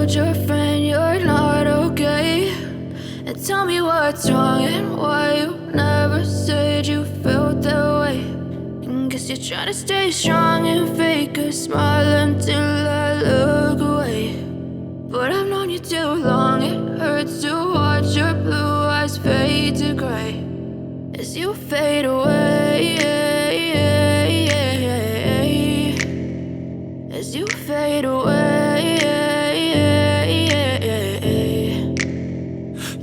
told your friend you're not okay? And tell me what's wrong and why you never said you felt that way. And guess you're trying to stay strong and fake a smile until I look away. But I've known you too long, it hurts to watch your blue eyes fade to gray as you fade away, as you fade away.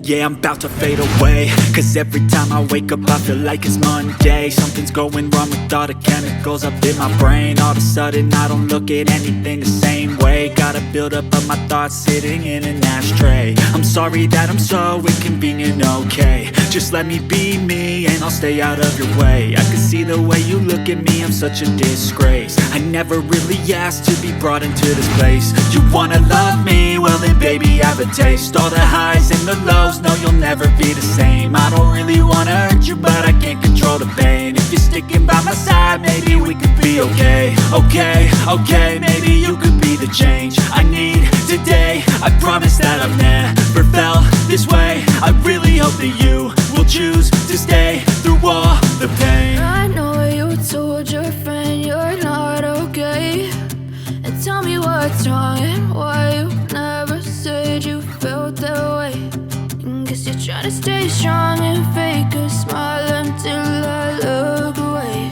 Yeah, I'm about to fade away, cause every time I wake up I feel like it's Monday. Something's going wrong with all the chemicals up in my brain. All of a sudden I don't look at anything the same way. Got a build up of my thoughts sitting in an ashtray. I'm sorry that I'm so inconvenient, okay? Just let me be me and I'll stay out of your way. I can see the way you look at me, I'm such a disgrace. I never really asked to be brought into this place. You wanna love me? Well then baby, have a taste. All the highs and the lows, no, you'll never be the same. I don't really wanna hurt you, but I can't control the pain. If you're sticking by my side, maybe we could be okay. Okay, maybe you could be the change I need today. I promise that I've never felt this way. I really hope that you will choose to stay through all the pain. I know you told your friend you're not okay. And tell me what's wrong and why you never said you felt that way. And guess you're trying to stay strong and fake a smile until I look away.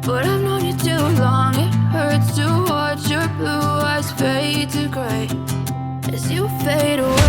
But I've known you too long, it hurts to watch your blue eyes fade to gray as you fade away.